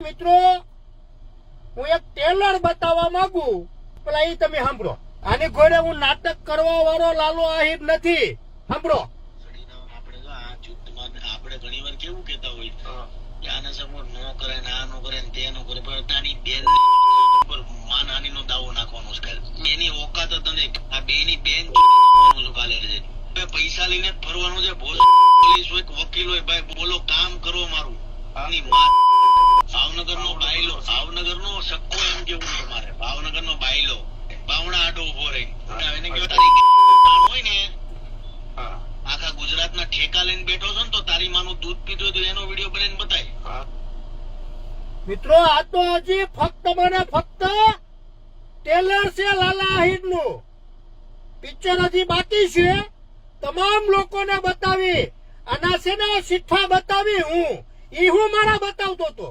મિત્રો હું એક ટેલર બતાવવા માંગુ, પેલા એ તમે સાંભળો. આની ઘોડે હું નાટક કરવા વાળો લાલો આહિર નથી. સાંભળો. આપણે ઘણી વાર કેવું કેતા હોય કે આને સપોર્ટ ન કરે ને આ ન કરે ને તે ન કરે, પણ તારી બેન પર માનહાની નો દાવો નાખવાનો છે. એની ઓકાત જ નથી. આ બેની બેન કાલે છે પૈસા લઈને ફરવાનું છે. પોલીસ હોય વકીલ હોય, ભાઈ બોલો કામ કરો મારું. ભાવનગર નો બાયલો, ભાવનગર નો સક્કો એમ કેવું છે મારે. ભાવનગર નો બાયલો બાવણા આડો ઉભો રહી એને કેવું તારી હોય ને આખા ગુજરાત ના ઠેકા લઈને બેઠો છો ને, તો તારી માનું દૂધ પીધું તો એનો વિડીયો બનાવીને બતાય. મિત્રો આ તો હજી ફક્ત મને ફક્ત ટેલર છે લાલા આહિર નું. પિક્ચર હજી બાકી છે. તમામ લોકોને બતાવી આના છે ને શિઠ્ઠા બતાવી હું મારા બતાવતો હતો.